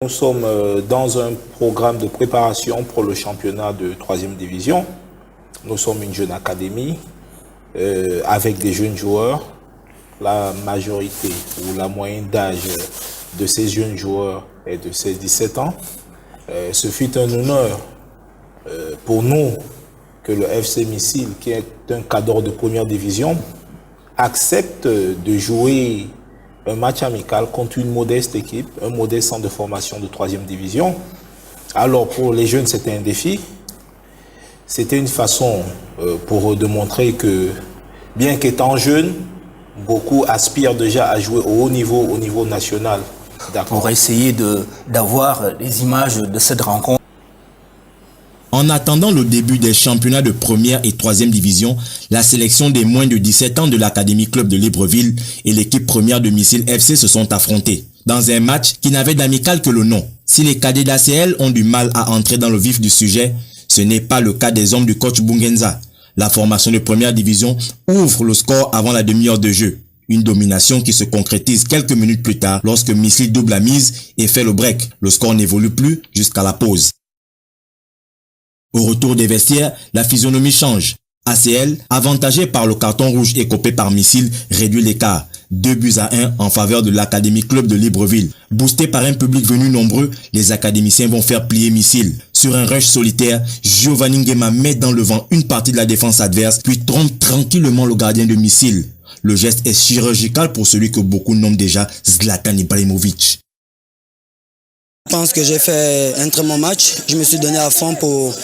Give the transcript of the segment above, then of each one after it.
Nous sommes dans un programme de préparation pour le championnat de 3e division. Nous sommes une jeune académie avec des jeunes joueurs. La majorité ou la moyenne d'âge de ces jeunes joueurs est de 16-17 ans. Ce fut un honneur pour nous que le FC Missile, qui est un cadre de 1re division, accepte de jouer un match amical contre une modeste équipe, un modeste centre de formation de 3e division. Alors pour les jeunes, c'était un défi. C'était une façon pour eux de montrer que, bien qu'étant jeunes, beaucoup aspirent déjà à jouer au niveau national. Pour essayer d'avoir les images de cette rencontre. En attendant le début des championnats de 1re et 3e division, la sélection des moins de 17 ans de l'Académie Club de Libreville et l'équipe première de Missile FC se sont affrontés dans un match qui n'avait d'amical que le nom. Si les cadets d'ACL ont du mal à entrer dans le vif du sujet, ce n'est pas le cas des hommes du coach Bungenza. La formation de 1re division ouvre le score avant la demi-heure de jeu. Une domination qui se concrétise quelques minutes plus tard lorsque Missile double la mise et fait le break. Le score n'évolue plus jusqu'à la pause. Au retour des vestiaires, la physionomie change. ACL, avantagé par le carton rouge écopé par Missile, réduit l'écart. 2-1 en faveur de l'Académie Club de Libreville. Boosté par un public venu nombreux, les académiciens vont faire plier Missile. Sur un rush solitaire, Giovanni Nguema met dans le vent une partie de la défense adverse, puis trompe tranquillement le gardien de Missile. Le geste est chirurgical pour celui que beaucoup nomment déjà Zlatan Ibrahimovic. Je pense que j'ai fait un très bon match. Je me suis donné à fond pour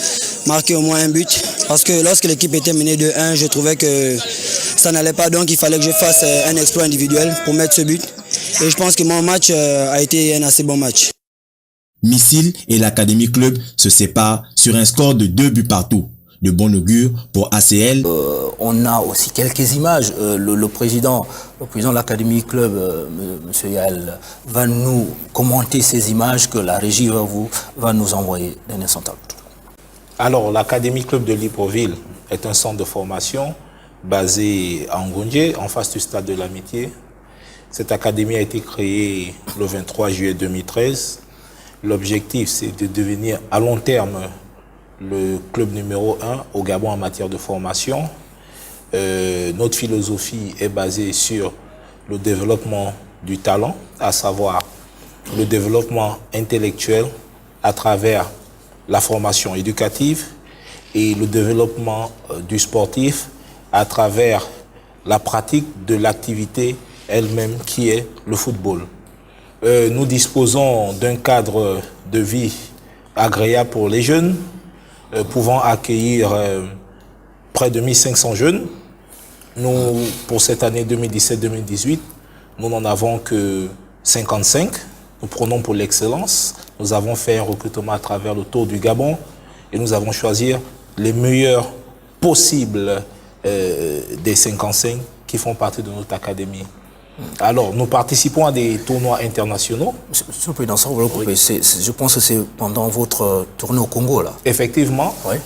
marquer au moins un but. Parce que lorsque l'équipe était menée de 1, je trouvais que ça n'allait pas. Donc il fallait que je fasse un exploit individuel pour mettre ce but. Et je pense que mon match a été un assez bon match. Missile et l'Académie Club se séparent sur un score de 2 buts partout. De bon augure pour ACL. On a aussi quelques images. Le président de l'Académie Club, M. Yael, va nous commenter ces images que la régie va nous envoyer d'un instant à l'autre. Alors, l'Académie Club de Libreville est un centre de formation basé à Ngondié, en face du stade de l'Amitié. Cette académie a été créée le 23 juillet 2013. L'objectif, c'est de devenir à long terme le club numéro 1 au Gabon en matière de formation. Notre philosophie est basée sur le développement du talent, à savoir le développement intellectuel à travers la formation éducative et le développement du sportif à travers la pratique de l'activité elle-même qui est le football. Nous disposons d'un cadre de vie agréable pour les jeunes, pouvant accueillir près de 1500 jeunes. Nous, pour cette année 2017-2018, nous n'en avons que 55. Nous prenons pour l'excellence. Nous avons fait un recrutement à travers le Tour du Gabon et nous avons choisi les meilleurs possibles des 55 qui font partie de notre académie. Alors, nous participons à des tournois internationaux. Monsieur le Président, je pense que c'est pendant votre tournée au Congo, là. Effectivement. Oui.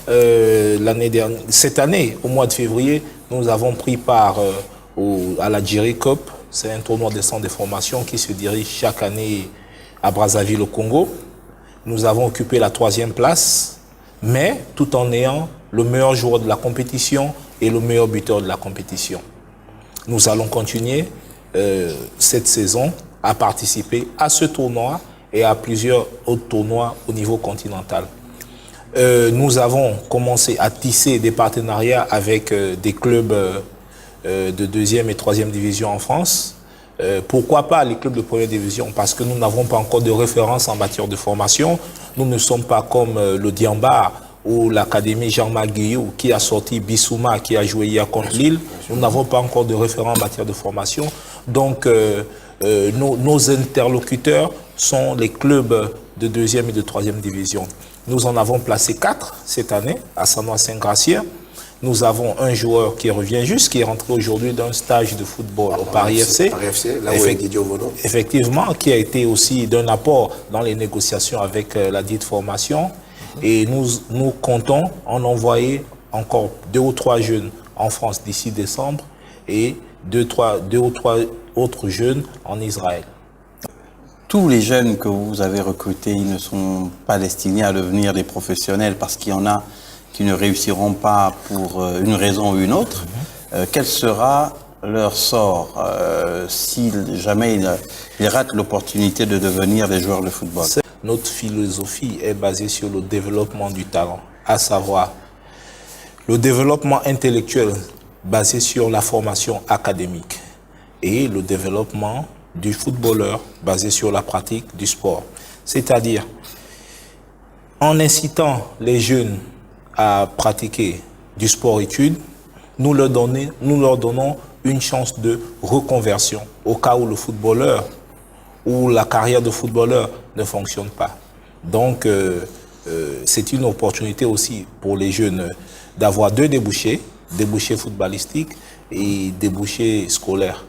Cette année, au mois de février, nous avons pris part à la Jerry Cup. C'est un tournoi de centre de formation qui se dirige chaque année à Brazzaville, au Congo. Nous avons occupé la 3e place, mais tout en ayant le meilleur joueur de la compétition et le meilleur buteur de la compétition. Nous allons continuer cette saison à participer à ce tournoi et à plusieurs autres tournois au niveau continental. Nous avons commencé à tisser des partenariats avec des clubs de 2e et 3e division en France. Pourquoi pas les clubs de 1re division? Parce que nous n'avons pas encore de référence en matière de formation. Nous ne sommes pas comme le Diamba ou l'Académie Jean-Marc Guillou qui a sorti Bissouma, qui a joué hier contre Lille. Nous n'avons pas encore de référent en matière de formation. Donc, nos interlocuteurs sont les clubs de 2e et de 3e division. Nous en avons placé 4 cette année à Sanois-Saint-Gratien. Nous avons un joueur qui revient juste, qui est rentré aujourd'hui d'un stage de football au Paris FC. Là où est Didier Ovono. Effectivement, qui a été aussi d'un apport dans les négociations avec la dite formation. Et nous comptons en envoyer encore 2 ou 3 jeunes en France d'ici décembre et 2 ou 3 autres jeunes en Israël. tous les jeunes que vous avez recrutés, ils ne sont pas destinés à devenir des professionnels parce qu'il y en a qui ne réussiront pas pour une raison ou une autre. Quel sera leur sort si jamais ils ratent l'opportunité de devenir des joueurs de football? Notre philosophie est basée sur le développement du talent, à savoir le développement intellectuel basé sur la formation académique et le développement du footballeur basé sur la pratique du sport. C'est-à-dire, en incitant les jeunes à pratiquer du sport-études, nous leur donnons une chance de reconversion au cas où le footballeur ou la carrière de footballeur ne fonctionne pas. Donc, c'est une opportunité aussi pour les jeunes d'avoir deux débouchés, débouchés footballistiques et débouchés scolaires.